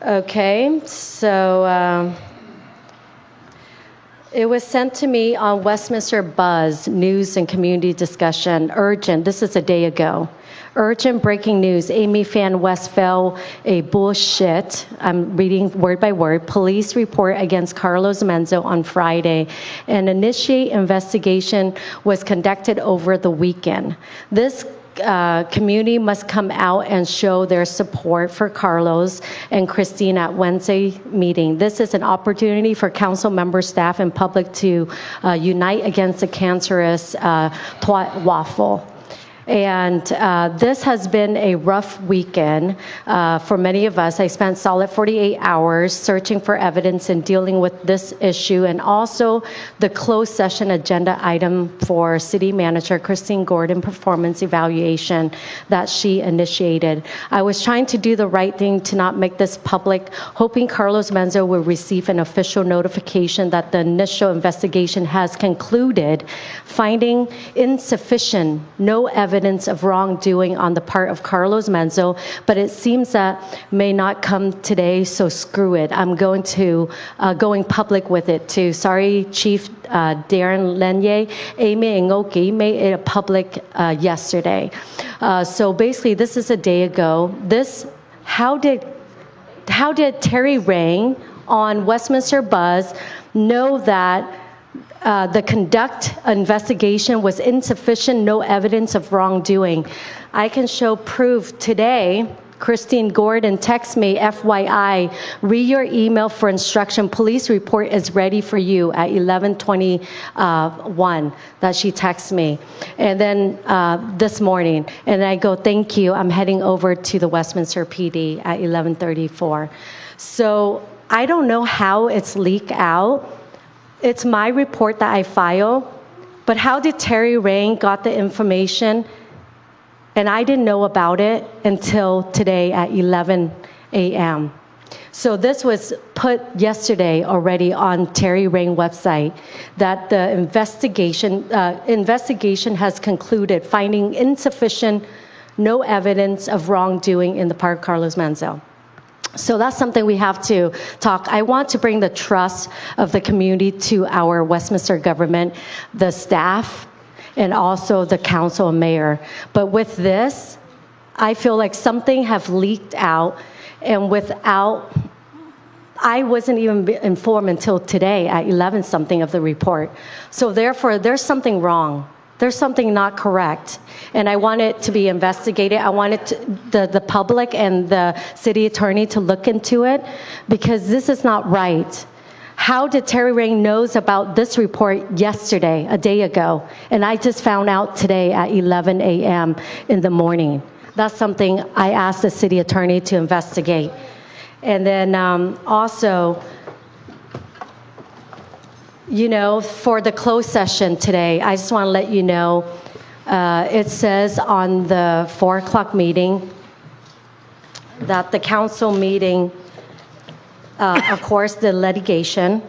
Okay, so it was sent to me on Westminster Buzz, News and Community Discussion, urgent. This is a day ago. Urgent breaking news. Amy Phan West fell a bullshit. I'm reading word by word. Police report against Carlos Manzo on Friday. An initiate investigation was conducted over the weekend. This community must come out and show their support for Carlos and Christine at Wednesday meeting. This is an opportunity for council members, staff, and public to unite against the cancerous twat waffle. And this has been a rough weekend for many of us. I spent solid 48 hours searching for evidence and dealing with this issue, and also the closed session agenda item for City Manager Christine Gordon performance evaluation that she initiated. I was trying to do the right thing to not make this public, hoping Carlos Manzo will receive an official notification that the initial investigation has concluded, finding insufficient, no evidence of wrongdoing on the part of Carlos Manzo, but it seems that may not come today, so screw it. I'm going public with it too. Sorry, Chief Darren Lenye. Amy Ngoki made it public yesterday. So basically, this is a day ago. How did Terry Rang on Westminster Buzz know that the conduct investigation was insufficient, no evidence of wrongdoing? I can show proof today. Christine Gordon texts me, FYI, read your email for instruction. Police report is ready for you at 11:21. That she texts me. And then this morning, and I go, thank you. I'm heading over to the Westminster PD at 11:34. So I don't know how it's leaked out. It's my report that I file, but how did Terry Rang got the information? And I didn't know about it until today at 11 a.m. So this was put yesterday already on Terry Rang website, that the investigation has concluded, finding insufficient, no evidence of wrongdoing in the part of Carlos Manzo. So that's something we have to talk. I want to bring the trust of the community to our Westminster government, the staff, and also the council and mayor. But with this, I feel like something have leaked out, and I wasn't even informed until today at 11 something of the report. So therefore, there's something wrong. There's something not correct, and I want it to be investigated. I want the public and the city attorney to look into it, because this is not right. How did Terry Rang knows about this report yesterday, a day ago, and I just found out today at 11 a.m. in the morning? That's something I asked the city attorney to investigate. And then also, for the closed session today, I just want to let you know, it says on the 4 o'clock meeting that the council meeting, of course, the litigation,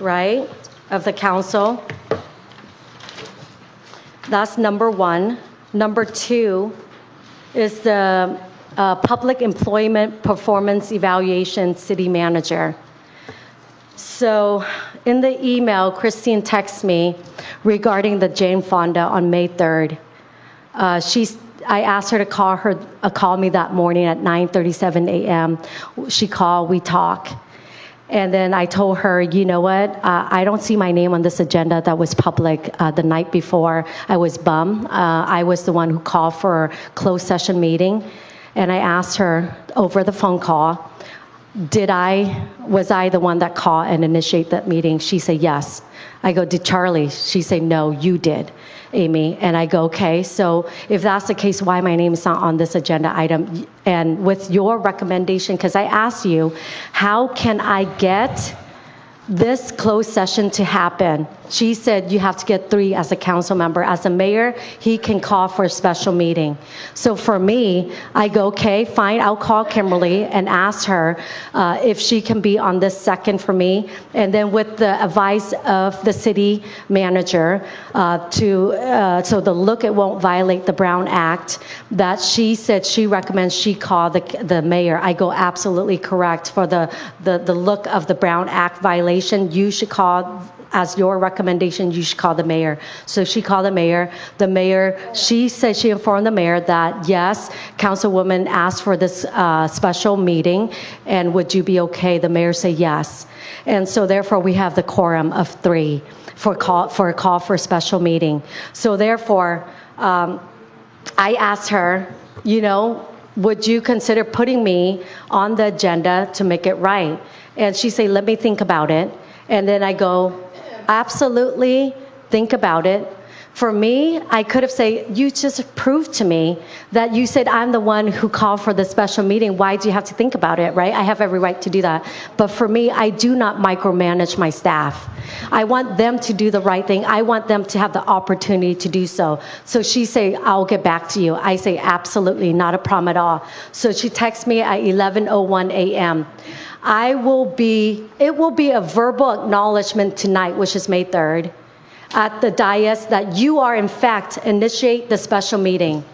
right, of the council. That's number one. Number two is the public employment performance evaluation city manager. So in the email, Christine texts me regarding the Jane Fonda on May 3rd. I asked her to call me that morning at 9:37 a.m. She called, we talked. And then I told her, you know what, I don't see my name on this agenda that was public the night before. I was bummed. I was the one who called for a closed session meeting. And I asked her over the phone call, was I the one that called and initiated that meeting? She said, yes. I go, did Charlie? She said, no, you did, Amy. And I go, okay, so if that's the case, why my name is not on this agenda item? And with your recommendation, because I asked you, how can I get this closed session to happen She said you have to get 3 as a council member. As a mayor, he can call for a special meeting. So for me, I go, okay, fine, I'll call Kimberly and ask her if she can be on this second for me. And then with the advice of the city manager so the look, it won't violate the Brown Act, that she said she recommends she call the mayor. I go, absolutely correct. For the look of the Brown Act violation, you should call, as your recommendation, you should call the mayor. So she called the mayor. The mayor, she said she informed the mayor that, yes, Councilwoman asked for this special meeting, and would you be okay? The mayor said yes. And so therefore, we have the quorum of 3 for a call for a special meeting. So therefore, I asked her, would you consider putting me on the agenda to make it right? And she said, let me think about it. And then I go, absolutely, think about it. For me, I could have said, you just proved to me that you said I'm the one who called for the special meeting. Why do you have to think about it, right? I have every right to do that. But for me, I do not micromanage my staff. I want them to do the right thing. I want them to have the opportunity to do so. So she say, I'll get back to you. I say, absolutely, not a problem at all. So she texts me at 11:01 a.m. It will be a verbal acknowledgement tonight, which is May 3rd, at the dais that you are, in fact, initiate the special meeting.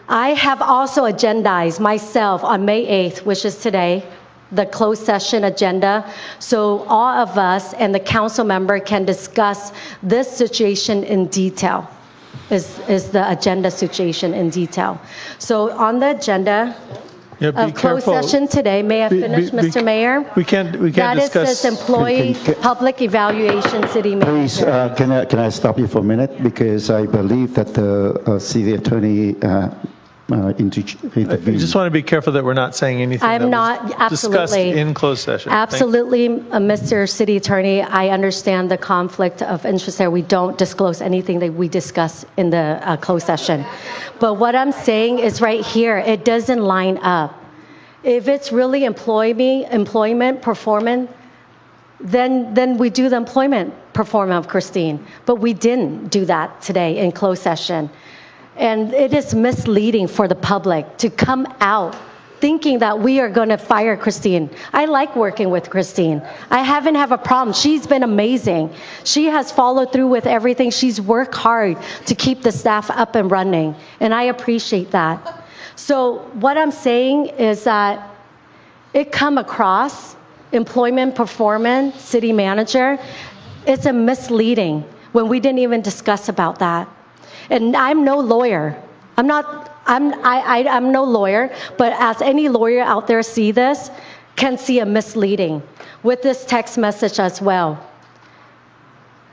I have also agendized myself on May 8th, which is today, the closed session agenda, so all of us and the council member can discuss this situation in detail, is the agenda situation in detail. So on the agenda, of closed session today. May I finish, Mr. Mayor? We can't that discuss. That is this employee public evaluation city manager. Please, can I stop you for a minute? Because I believe that the city attorney intervened. I just want to be careful that we're not saying anything I'm that not, was absolutely. discussed in closed session. Absolutely, Mr. City Attorney. I understand the conflict of interest there. We don't disclose anything that we discuss in the closed session. But what I'm saying is right here, it doesn't line up. If it's really employment performance, then we do the employment performance of Christine. But we didn't do that today in closed session. And it is misleading for the public to come out thinking that we are going to fire Christine. I like working with Christine. I haven't have a problem. She's been amazing. She has followed through with everything. She's worked hard to keep the staff up and running, and I appreciate that. So what I'm saying is that it come across employment performance, city manager, it's a misleading when we didn't even discuss about that. And I'm no lawyer. I'm no lawyer, but as any lawyer out there see this, can see a misleading with this text message as well.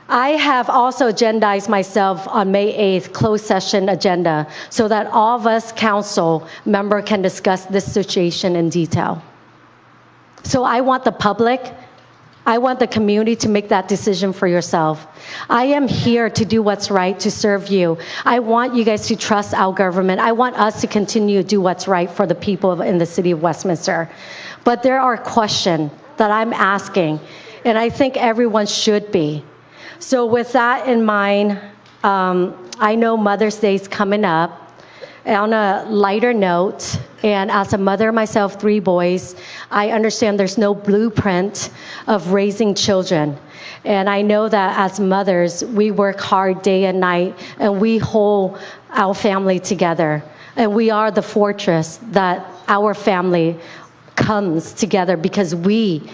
I have also agendized myself on May 8th, closed session agenda, so that all of us council member can discuss this situation in detail. So I want the public, I want the community to make that decision for yourself. I am here to do what's right, to serve you. I want you guys to trust our government. I want us to continue to do what's right for the people in the city of Westminster. But there are questions that I'm asking, and I think everyone should be. So with that in mind, I know Mother's Day is coming up. On a lighter note, and as a mother myself, 3 boys, I understand there's no blueprint of raising children. And I know that as mothers, we work hard day and night, and we hold our family together. And we are the fortress that our family comes together because we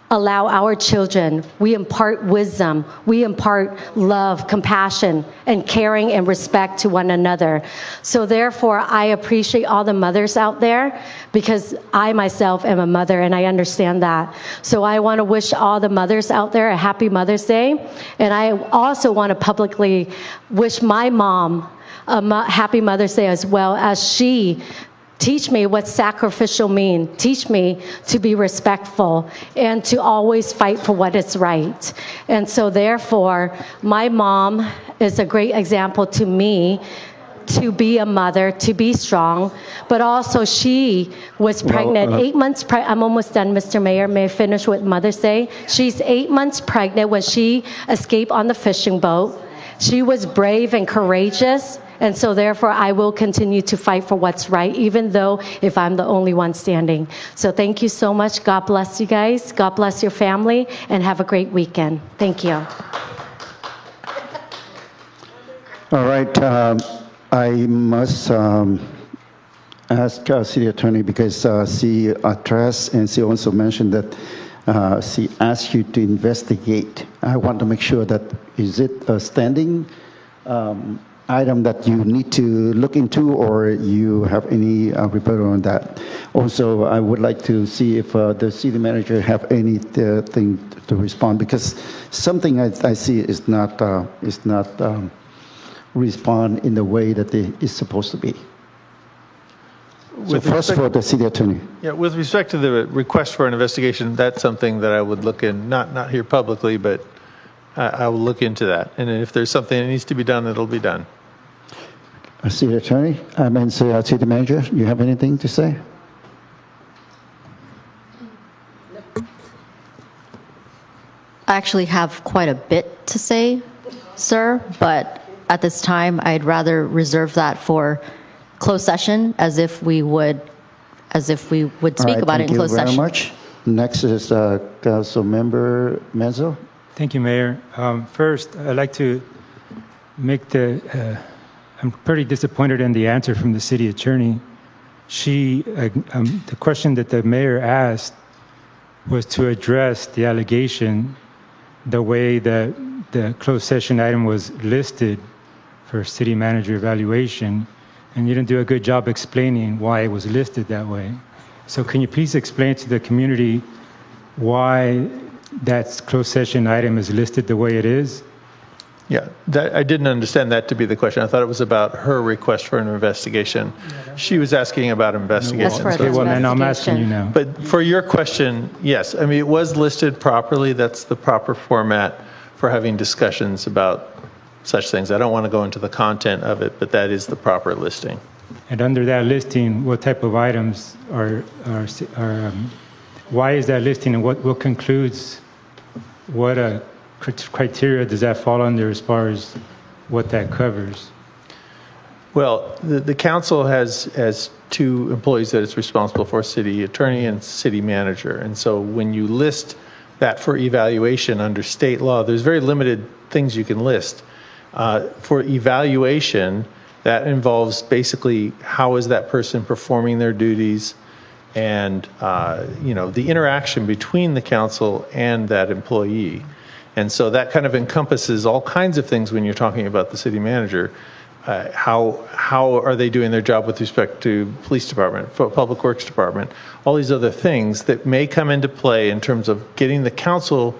allow our children, we impart wisdom, we impart love, compassion, and caring and respect to one another. So therefore, I appreciate all the mothers out there because I myself am a mother and I understand that. So I want to wish all the mothers out there a happy Mother's Day. And I also want to publicly wish my mom a happy Mother's Day as well, as she teach me what sacrificial mean. Teach me to be respectful and to always fight for what is right. And so therefore, my mom is a great example to me to be a mother, to be strong, but also she was pregnant, 8 months I'm almost done, Mr. Mayor. May I finish with Mother's Day? She's 8 months pregnant when she escaped on the fishing boat. She was brave and courageous, and so therefore I will continue to fight for what's right, even though if I'm the only one standing. So thank you so much. God bless you guys. God bless your family, and have a great weekend. Thank you. All right. I must ask City Attorney, because she addressed and she also mentioned that she asked you to investigate. I want to make sure that is it a standing item that you need to look into, or you have any report on that? Also, I would like to see if the city manager have anything to respond, because something I see is not respond in the way that it is supposed to be. So first for the city attorney. Yeah, with respect to the request for an investigation, that's something that I would look in, not here publicly, but I will look into that. And if there's something that needs to be done, it'll be done. City attorney, city manager, you have anything to say? I actually have quite a bit to say, sir, but at this time, I'd rather reserve that for closed session, as if we would speak about it in closed session. Thank you very much. Next is Council Member Manzo. Thank you, Mayor. First, I'd like to make I'm pretty disappointed in the answer from the city attorney. The question that the mayor asked was to address the allegation the way that the closed session item was listed for city manager evaluation, and you didn't do a good job explaining why it was listed that way. So can you please explain to the community why that closed session item is listed the way it is? Yeah, I didn't understand that to be the question. I thought it was about her request for an investigation. She was asking about investigation. Okay, well, then I'm asking you now. But for your question, yes. I mean, it was listed properly. That's the proper format for having discussions about such things. I don't want to go into the content of it, but that is the proper listing. And under that listing, what type of items are why is that listing, and what concludes, what criteria does that fall under as far as what that covers? Well, the council has two employees that it's responsible for, city attorney and city manager. And so when you list that for evaluation under state law, there's very limited things you can list. For evaluation, that involves basically how is that person performing their duties, and the interaction between the council and that employee. And so that kind of encompasses all kinds of things when you're talking about the city manager. How are they doing their job with respect to police department, public works department, all these other things that may come into play in terms of getting the council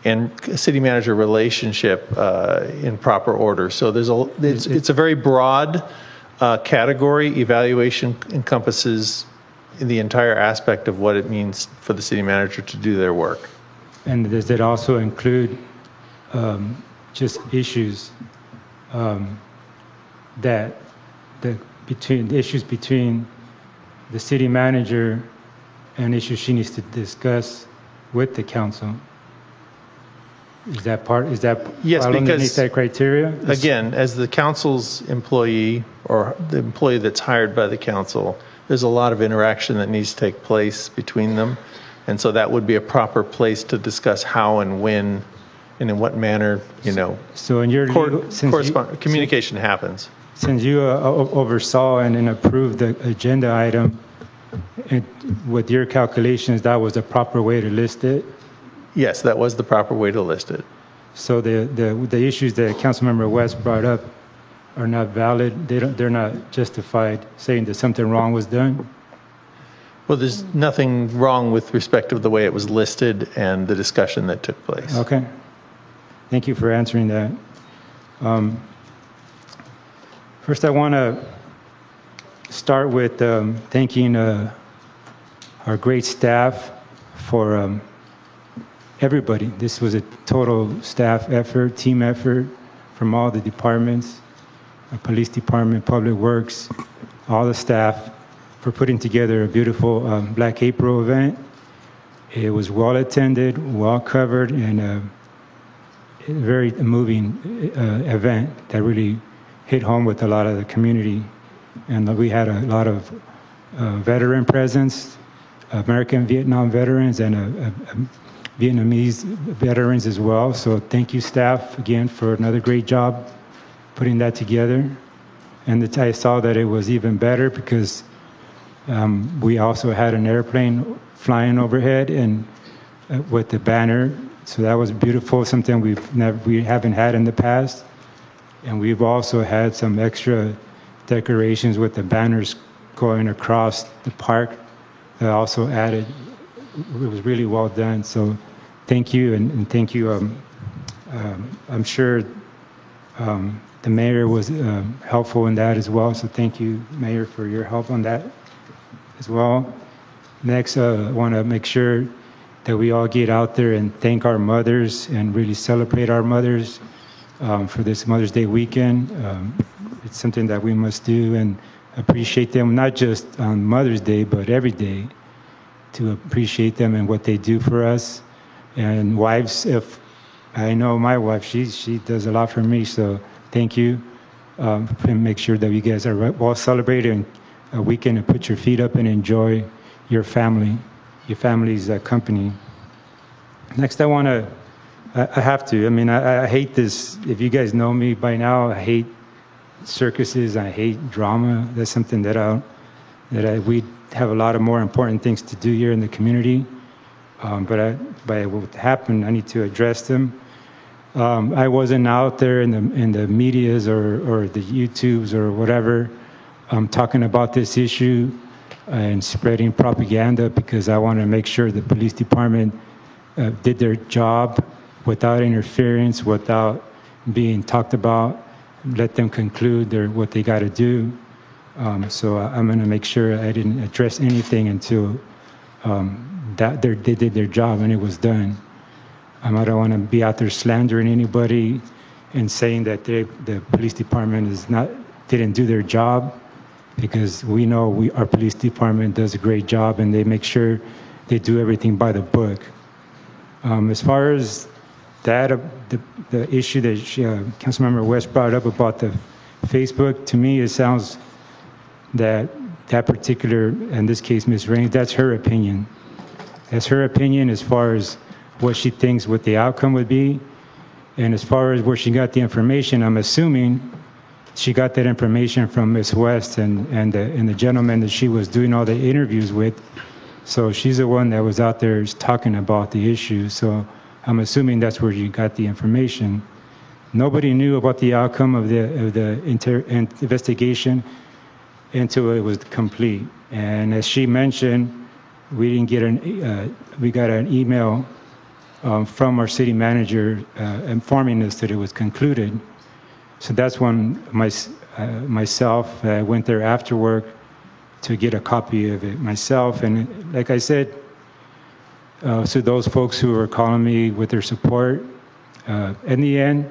and city manager relationship in proper order. So it's a very broad category. Evaluation encompasses the entire aspect of what it means for the city manager to do their work. And does it also include just issues between the city manager and issues she needs to discuss with the council? Is that yes, underneath that criteria? Again, as the council's employee or the employee that's hired by the council, there's a lot of interaction that needs to take place between them. And so that would be a proper place to discuss how and when and in what manner, So in your communication happens. Since you oversaw and approved the agenda item, with your calculations, that was the proper way to list it? Yes, that was the proper way to list it. So the issues that Councilmember West brought up are not valid? They're not justified, saying that something wrong was done? Well, there's nothing wrong with respect to the way it was listed and the discussion that took place. Okay. Thank you for answering that. First, I want to start with thanking our great staff for everybody. This was a total staff effort, team effort from all the departments. Police Department, Public Works, all the staff for putting together a beautiful Black April event. It was well attended, well covered, and a very moving event that really hit home with a lot of the community. And we had a lot of veteran presence, American Vietnam veterans, and Vietnamese veterans as well. So thank you, staff, again, for another great job putting that together. And I saw that it was even better because we also had an airplane flying overhead and with the banner. So that was beautiful, something we haven't had in the past. And we've also had some extra decorations with the banners going across the park that also added. It was really well done. So thank you, and thank you. I'm sure the mayor was helpful in that as well. So thank you, Mayor, for your help on that as well. Next, I want to make sure that we all get out there and thank our mothers and really celebrate our mothers for this Mother's Day weekend. It's something that we must do and appreciate them, not just on Mother's Day, but every day, to appreciate them and what they do for us. And wives, if I know my wife, she does a lot for me, so thank you. And make sure that you guys are well celebrating a weekend and put your feet up and enjoy your family's company. Next, I have to, I hate this. If you guys know me by now, I hate circuses, I hate drama. That's something we have a lot of more important things to do here in the community. But what happened, I need to address them. I wasn't out there in the medias or the YouTubes or whatever talking about this issue and spreading propaganda, because I want to make sure the police department did their job without interference, without being talked about. Let them conclude what they got to do. So I'm going to make sure I didn't address anything until they did their job and it was done. I don't want to be out there slandering anybody and saying that the police department didn't do their job, because we know our police department does a great job and they make sure they do everything by the book. As far as that, the issue that Councilmember West brought up about the Facebook, to me it sounds that particular, in this case, Ms. Raines, that's her opinion. That's her opinion as far as what she thinks what the outcome would be. And as far as where she got the information, I'm assuming she got that information from Ms. West and the gentleman that she was doing all the interviews with. So she's the one that was out there talking about the issue. So I'm assuming that's where you got the information. Nobody knew about the outcome of the investigation until it was complete. And as she mentioned, we got an email from our city manager informing us that it was concluded. So that's when myself went there after work to get a copy of it myself. And like I said, to those folks who were calling me with their support, in the end,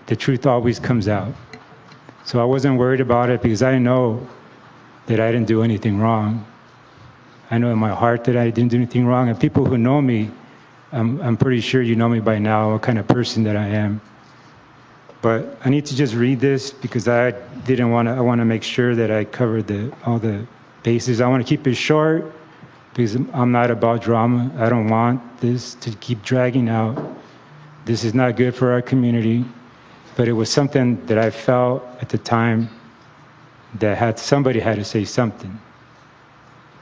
the truth always comes out. So I wasn't worried about it because I know that I didn't do anything wrong. I know in my heart that I didn't do anything wrong. And people who know me, I'm pretty sure you know me by now, what kind of person that I am. But I need to just read this because I want to make sure that I covered all the bases. I want to keep it short because I'm not about drama. I don't want this to keep dragging out. This is not good for our community. But it was something that I felt at the time that somebody had to say something,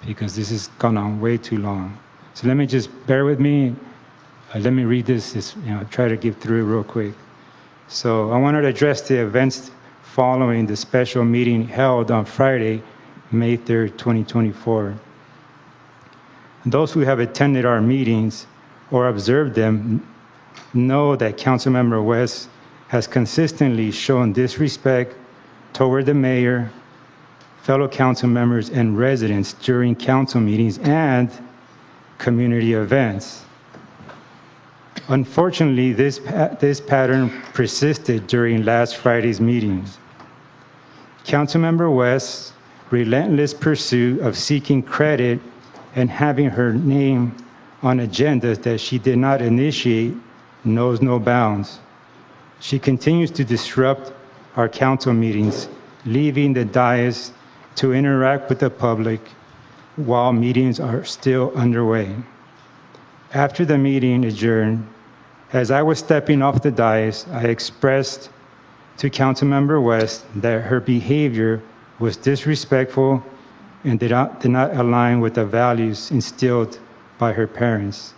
because this has gone on way too long. So let me just bear with me. Let me read this. Try to get through it real quick. So I wanted to address the events following the special meeting held on Friday, May 3rd, 2024. Those who have attended our meetings or observed them know that Councilmember West has consistently shown disrespect toward the mayor, fellow council members, and residents during council meetings and community events. Unfortunately, this pattern persisted during last Friday's meetings. Councilmember West's relentless pursuit of seeking credit and having her name on agendas that she did not initiate knows no bounds. She continues to disrupt our council meetings, leaving the dais to interact with the public while meetings are still underway. After the meeting adjourned, as I was stepping off the dais, I expressed to Councilmember West that her behavior was disrespectful and did not align with the values instilled by her parents.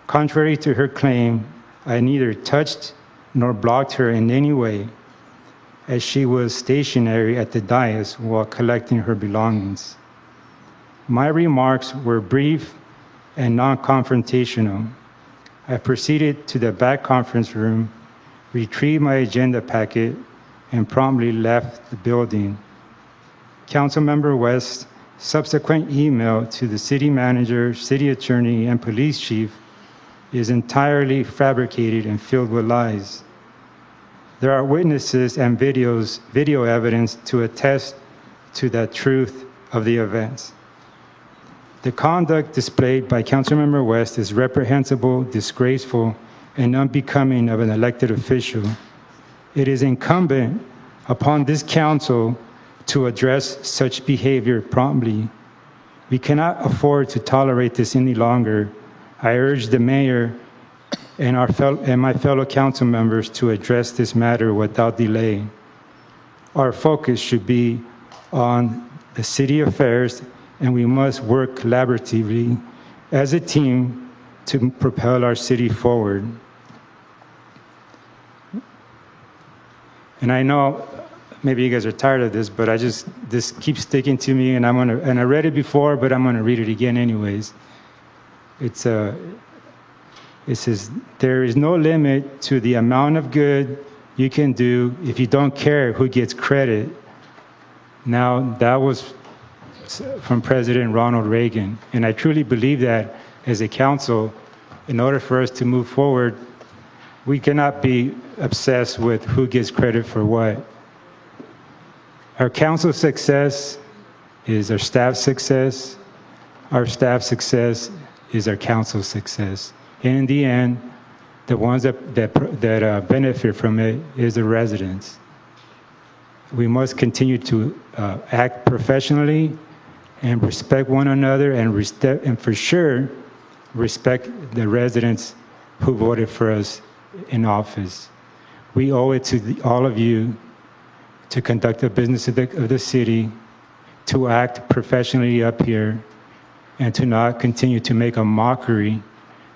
Contrary to her claim, I neither touched nor blocked her in any way, as she was stationary at the dais while collecting her belongings. My remarks were brief and non-confrontational. I proceeded to the back conference room, retrieved my agenda packet, and promptly left the building. Councilmember West's subsequent email to the city manager, city attorney, and police chief is entirely fabricated and filled with lies. There are witnesses and video evidence to attest to the truth of the events. The conduct displayed by Councilmember West is reprehensible, disgraceful, and unbecoming of an elected official. It is incumbent upon this council to address such behavior promptly. We cannot afford to tolerate this any longer. I urge the mayor and my fellow council members to address this matter without delay. Our focus should be on the city affairs, and we must work collaboratively as a team to propel our city forward. And I know maybe you guys are tired of this, but this keeps sticking to me, and I read it before, but I'm gonna read it again anyways. It says, there is no limit to the amount of good you can do if you don't care who gets credit. Now, that was from President Ronald Reagan, and I truly believe that as a council, in order for us to move forward, we cannot be obsessed with who gets credit for what. Our council success is our staff's success. Our staff's success is our council's success. And in the end, the ones that benefit from it is the residents. We must continue to act professionally and respect one another, and for sure, respect the residents who voted for us in office. We owe it to all of you to conduct the business of the city, to act professionally up here, and to not continue to make a mockery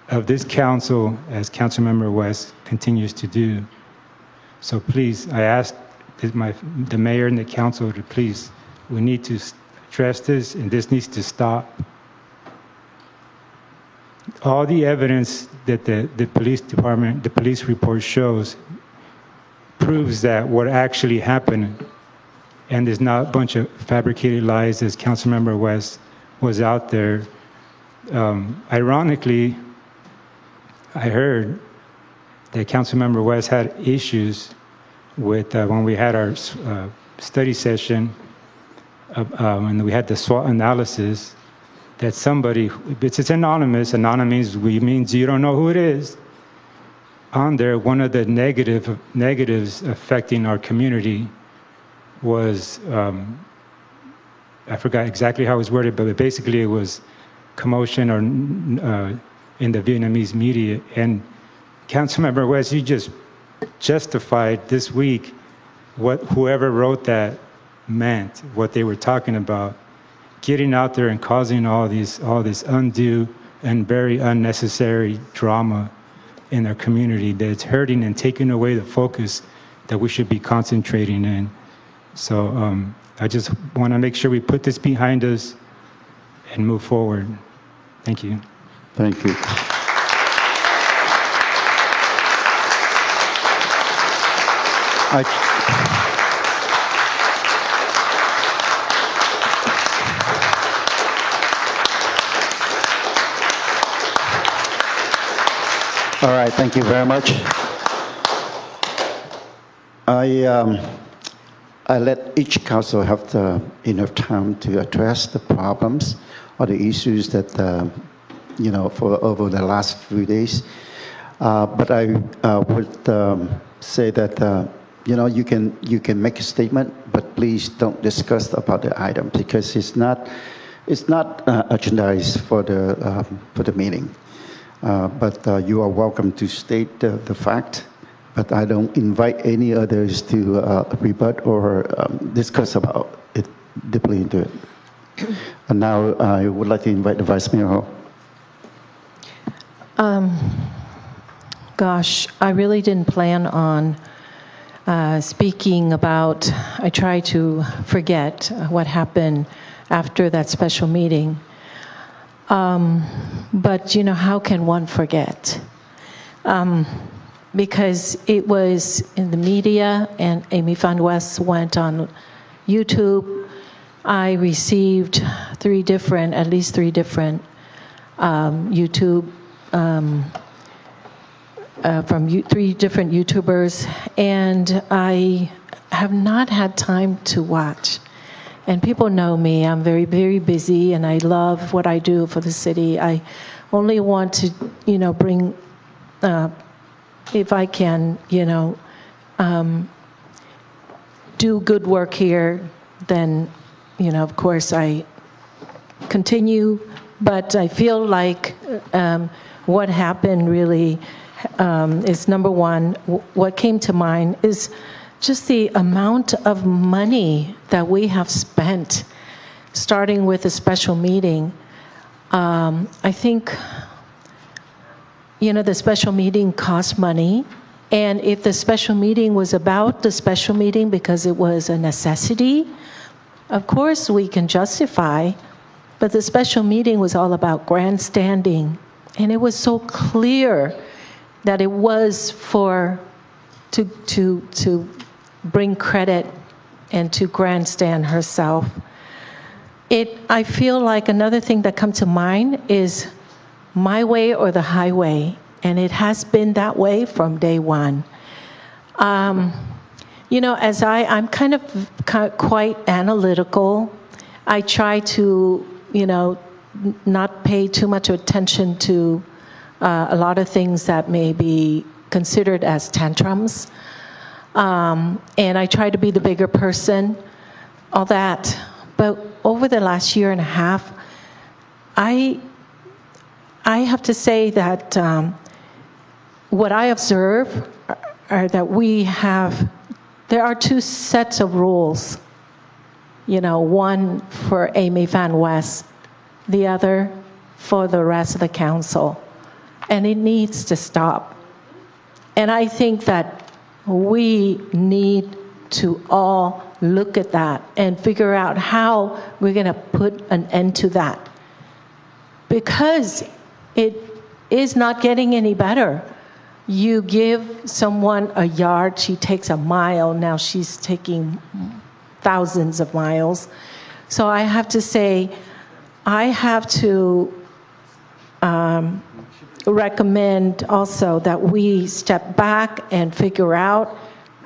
of this council as Councilmember West continues to do. So please, I ask the mayor and the council to please, we need to address this, and this needs to stop. All the evidence that the police department, the police report shows proves that what actually happened, and there's not a bunch of fabricated lies as Councilmember West was out there. Ironically, I heard that Councilmember West had issues with when we had our study session and we had the SWOT analysis, that somebody, it's anonymous, anonymous means you don't know who it is. On there, one of the negatives affecting our community was, I forgot exactly how it was worded, but basically it was commotion or in the Vietnamese media. And Councilmember West, you just justified this week what whoever wrote that meant, what they were talking about, getting out there and causing all this undue and very unnecessary drama in our community that's hurting and taking away the focus that we should be concentrating in. So I just want to make sure we put this behind us and move forward. Thank you. Thank you. All right, thank you very much. I let each council have enough time to address the problems or the issues that, for over the last few days. But I would say that, you can make a statement, but please don't discuss about the item because it's not agendized for the meeting. But you are welcome to state the fact. But I don't invite any others to rebut or discuss about it deeply into it. And now I would like to invite the Vice Mayor. Gosh, I really didn't plan on speaking about, I try to forget what happened after that special meeting. But, how can one forget? Because it was in the media, and Amy Van West went on YouTube. I received at least three different YouTube from three different YouTubers, and I have not had time to watch. And people know me. I'm very, very busy, and I love what I do for the city. I only want to, bring, if I can, do good work here, then, of course, I continue. But I feel like what happened really is, number one, what came to mind is just the amount of money that we have spent, starting with a special meeting. I think, the special meeting cost money. And if the special meeting was about the special meeting because it was a necessity, of course we can justify. But the special meeting was all about grandstanding. And it was so clear that it was to bring credit and to grandstand herself. I feel like another thing that comes to mind is my way or the highway, and it has been that way from day one. As I'm kind of quite analytical, I try to, not pay too much attention to a lot of things that may be considered as tantrums. And I try to be the bigger person, all that. But over the last year and a half, I have to say that what I observe are that there are two sets of rules. One for Amy Van West, the other for the rest of the council. And it needs to stop. And I think that we need to all look at that and figure out how we're going to put an end to that. Because it is not getting any better. You give someone a yard, she takes a mile, now she's taking thousands of miles. So I have to say, I have to recommend also that we step back and figure out,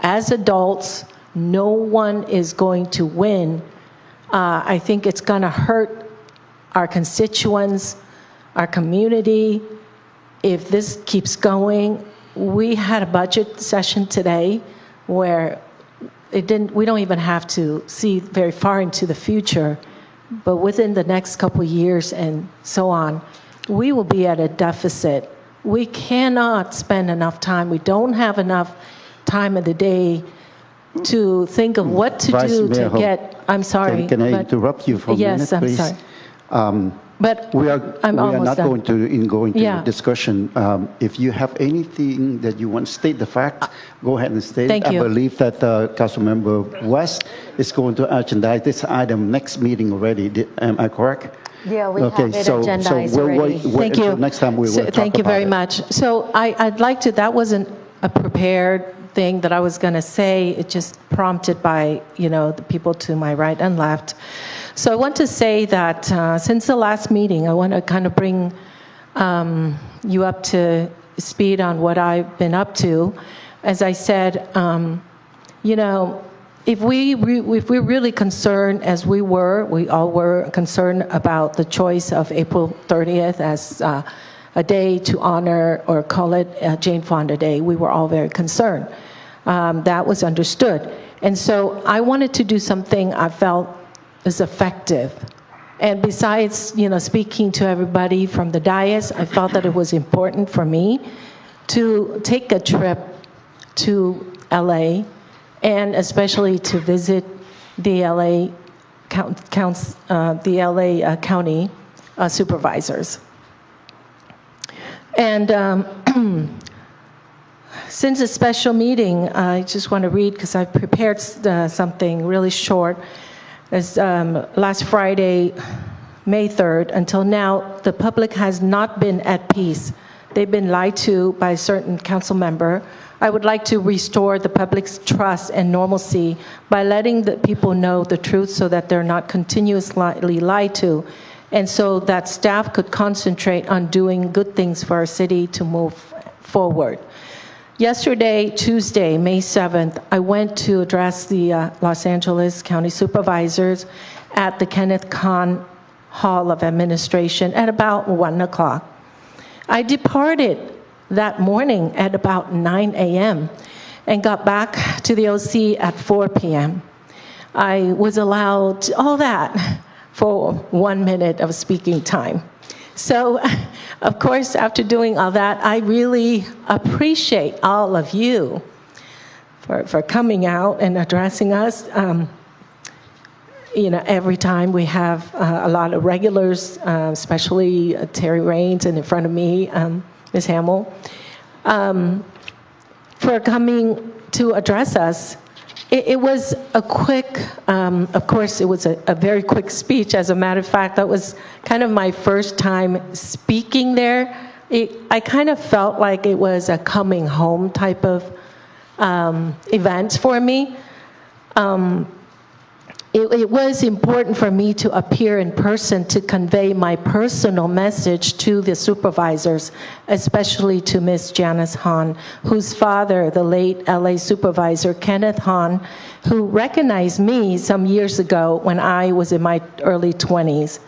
as adults, no one is going to win. I think it's going to hurt our constituents, our community, if this keeps going. We had a budget session today where we don't even have to see very far into the future, but within the next couple of years and so on, we will be at a deficit. We cannot spend enough time. We don't have enough time of the day to think of what to do to get. I'm sorry. Can I interrupt you for a minute, yes, I'm please? Sorry. But we are not done. going to discussion. If you have anything that you want to state the fact, go ahead and state Thank it. you. I believe that Councilmember West is going to agendize this item next meeting already. Am I correct? Yeah, we have it agendized we'll already. wait Thank you. until next time we will talk Thank you about very it. much. So I'd like to, that wasn't a prepared thing that I was going to say. It just prompted by, the people to my right and left. So I want to say that since the last meeting, I want to kind of bring you up to speed on what I've been up to. As I said, if we're really concerned, as we all were concerned about the choice of April 30th as a day to honor or call it Jane Fonda Day, we were all very concerned. That was understood. And so I wanted to do something I felt is effective. And besides, speaking to everybody from the dais, I felt that it was important for me to take a trip to LA, and especially to visit the LA County supervisors. And since a special meeting, I just want to read, because I've prepared something really short. As last Friday, May 3rd, until now, the public has not been at peace. They've been lied to by a certain council member. I would like to restore the public's trust and normalcy by letting the people know the truth so that they're not continuously lied to, and so that staff could concentrate on doing good things for our city to move forward. Yesterday, Tuesday, May 7th, I went to address the Los Angeles County Supervisors at the Kenneth Kahn Hall of Administration at about 1 o'clock. I departed that morning at about 9 a.m. and got back to the OC at 4 p.m. I was allowed all that for 1 minute of speaking time. So, of course, after doing all that, I really appreciate all of you for coming out and addressing us. Every time we have a lot of regulars, especially Terry Raines and in front of me, Ms. Hamill, for coming to address us. It was a quick, of course, it was a very quick speech. As a matter of fact, that was kind of my first time speaking there. I kind of felt like it was a coming home type of event for me. It was important for me to appear in person to convey my personal message to the supervisors, especially to Ms. Janice Hahn, whose father, the late LA supervisor Kenneth Hahn, who recognized me some years ago when I was in my early 20s.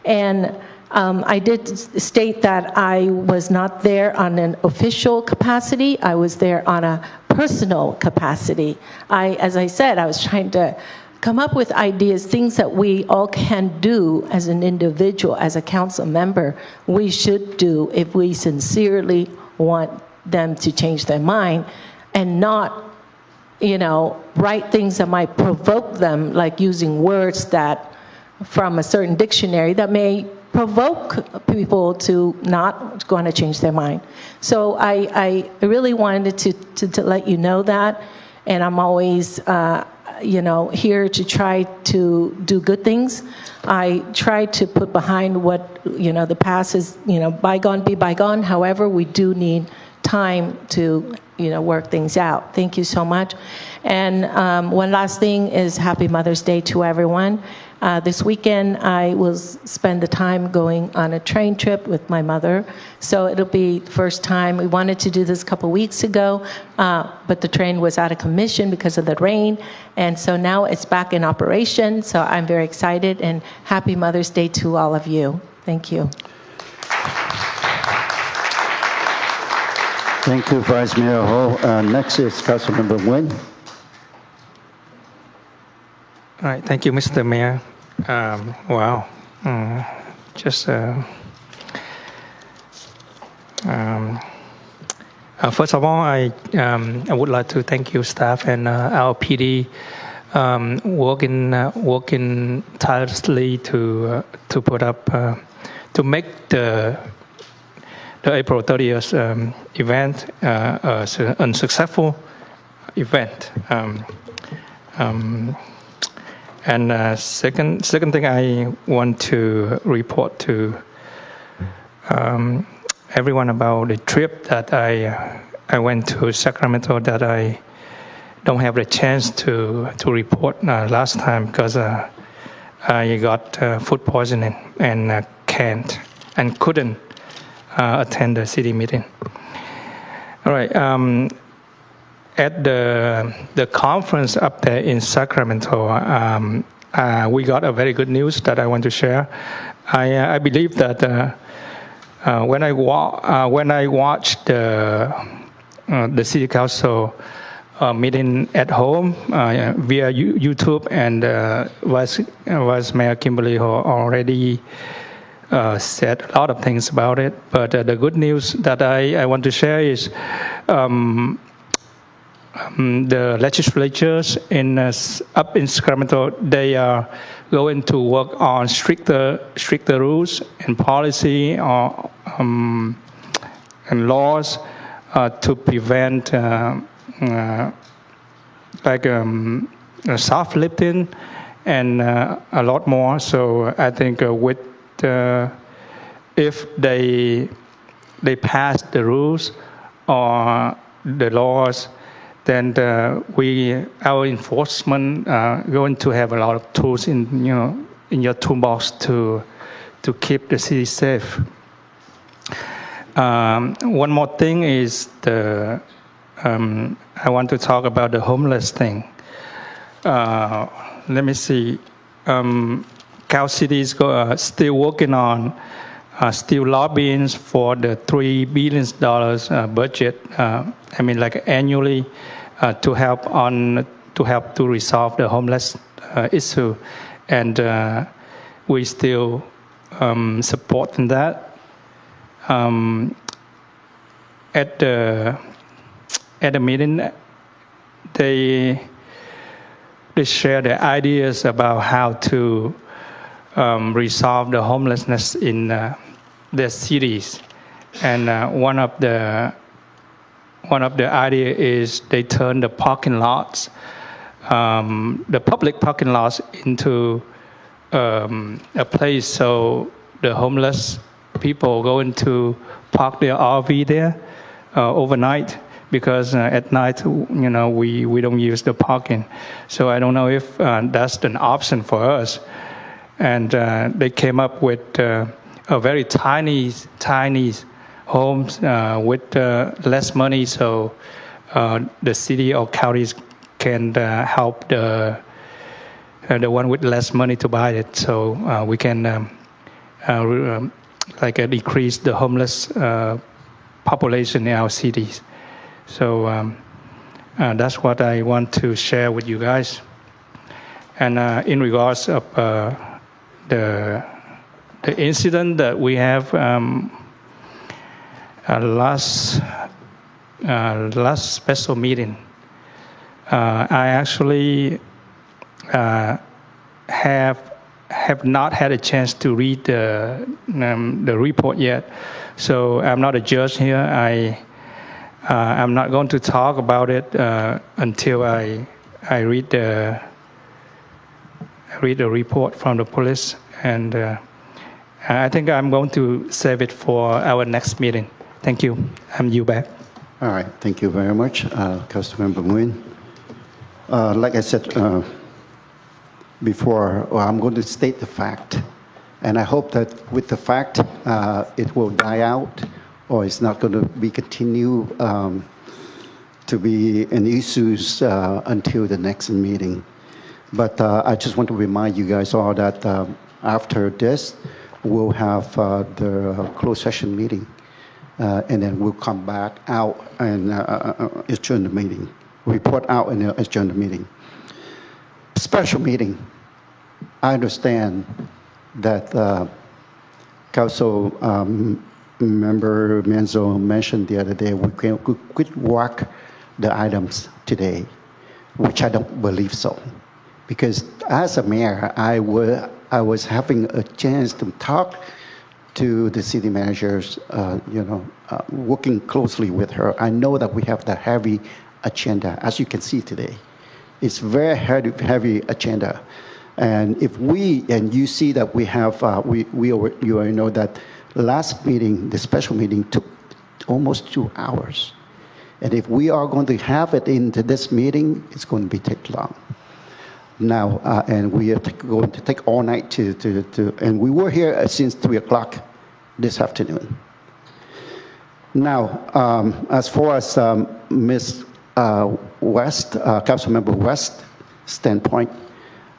And I did state that I was not there on an official capacity. I was there on a personal capacity. As I said, I was trying to come up with ideas, things that we all can do as an individual, as a council member, we should do if we sincerely want them to change their mind, and not, write things that might provoke them, like using words that from a certain dictionary that may provoke people to not going to change their mind. So I really wanted to let you know that, and I'm always here to try to do good things. I try to put behind what, the past is, bygone be bygone. However, we do need time to, work things out. Thank you so much. And one last thing is Happy Mother's Day to everyone. This weekend, I will spend the time going on a train trip with my mother. So it'll be the first time. We wanted to do this a couple weeks ago, but the train was out of commission because of the rain. And so now it's back in operation. So I'm very excited, and Happy Mother's Day to all of you. Thank you. Thank you, Vice Mayor Ho. Next is Councilmember Nguyen. All right, thank you, Mr. Mayor. Wow, first of all, I would like to thank you, staff, and our PD working tirelessly to put up to make the April 30th event a unsuccessful event. And second thing I want to report to everyone about the trip that I went to Sacramento that I don't have the chance to report last time because I got food poisoning and couldn't attend the city meeting. All right. at the conference up there in Sacramento, we got a very good news that I want to share. I believe that when I watched the city council meeting at home via YouTube, and Vice Mayor Kimberly already said a lot of things about it. But the good news that I want to share is the legislatures up in Sacramento, they are going to work on stricter rules and policy and laws to prevent soft lifting and a lot more. So I think if they pass the rules or the laws, then our enforcement going to have a lot of tools in your toolbox to keep the city safe. One more thing is I want to talk about the homeless thing. Let me see. Cal City is still working on, still lobbying for the $3 billion budget. Annually, to help to resolve the homeless issue, and we still supporting that. At the meeting, they share their ideas about how to resolve the homelessness in their cities, and one of the idea is they turn the parking lots, the public parking lots, into a place so the homeless people going to park their RV there overnight, because at night, we don't use the parking. So I don't know if that's an option for us. And they came up with a very tiny homes with less money, so the city or counties can help the one with less money to buy it. So we can decrease the homeless population in our cities. So that's what I want to share with you guys. And in regards of the incident that we have last special meeting, I actually have not had a chance to read the report yet. So I'm not a judge here. I'm not going to talk about it until I read the report from the police, and I think I'm going to save it for our next meeting. Thank you. I'm you back. All right. Thank you very much, Councilmember Nguyen. Like I said before, I'm going to state the fact, and I hope that with the fact it will die out, or it's not going to be continue to be an issue until the next meeting. But I just want to remind you guys all that after this, we'll have the closed session meeting, and then we'll come back out and adjourn the meeting, report out and adjourn the meeting. Special meeting. I understand that Council Member Manzo mentioned the other day we could work the items today, which I don't believe so. Because as a mayor, I was having a chance to talk to the city managers, working closely with her. I know that we have the heavy agenda, as you can see today. It's very heavy agenda. And if you see that we have, you already know that last meeting, the special meeting took almost 2 hours. And if we are going to have it into this meeting, it's going to take long. Now, and we are going to take all night and we were here since 3 o'clock this afternoon. Now, as far as Ms. West, Councilmember West standpoint,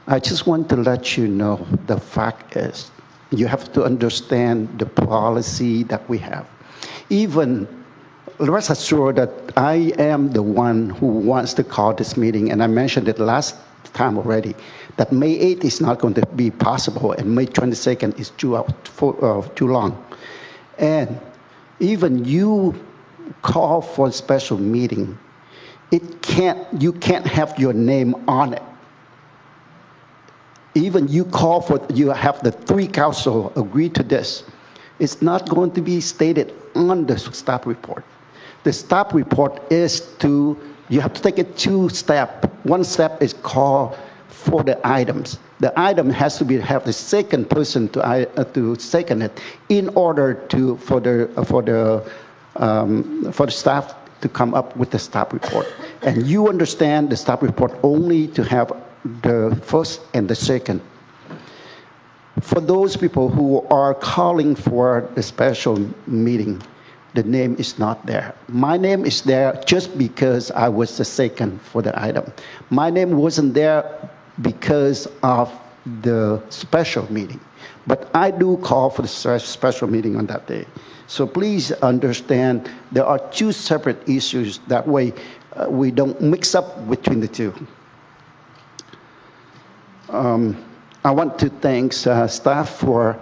I just want to let you know the fact is you have to understand the policy that we have. Even rest assured that I am the one who wants to call this meeting, and I mentioned it last time already, that May 8th is not going to be possible, and May 22nd is too long. And even you call for a special meeting, you can't have your name on it. Even you call for, you have the 3 council agree to this. It's not going to be stated on the staff report. The staff report is you have to take it 2 steps. One step is call for the items. The item has to have the second person to second it in order for the staff to come up with the staff report. And you understand the staff report only to have the first and the second. For those people who are calling for the special meeting, the name is not there. My name is there just because I was the second for the item. My name wasn't there because of the special meeting. But I do call for the special meeting on that day. So please understand there are 2 separate issues. That way we don't mix up between the 2. I want to thank staff for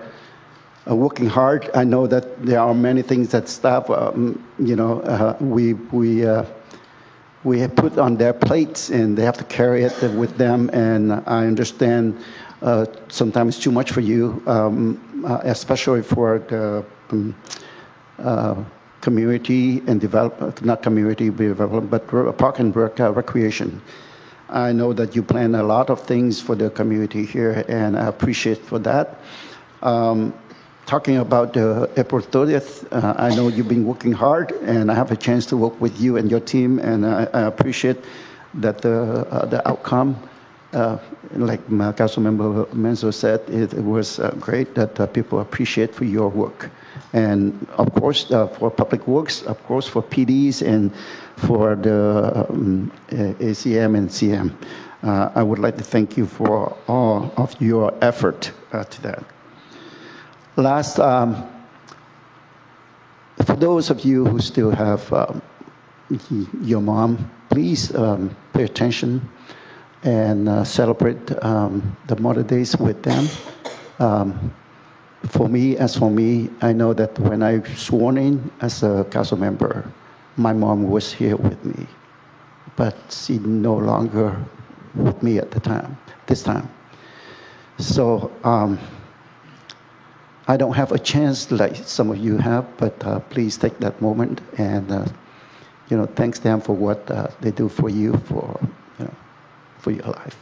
working hard. I know that there are many things that staff, we have put on their plates, and they have to carry it with them. And I understand sometimes too much for you, especially for the community and development, not community development, but park and recreation. I know that you plan a lot of things for the community here, and I appreciate for that. Talking about the April 30th, I know you've been working hard, and I have a chance to work with you and your team, and I appreciate that the outcome, like Councilmember Manzo said, it was great that people appreciate for your work. And of course, for Public Works, of course, for PDs and for the ACM and CM. I would like to thank you for all of your effort to that. Last, for those of you who still have your mom, please pay attention and celebrate the Mother Days with them. For me, I know that when I sworn in as a council member, my mom was here with me, but she no longer with me at this time. So I don't have a chance like some of you have, but please take that moment and thanks them for what they do for you for your life.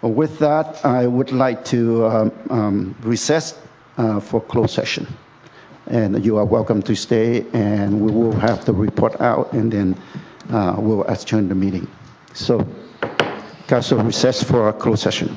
With that, I would like to recess for closed session. And you are welcome to stay, and we will have the report out, and then we'll adjourn the meeting. So, council recess for a closed session.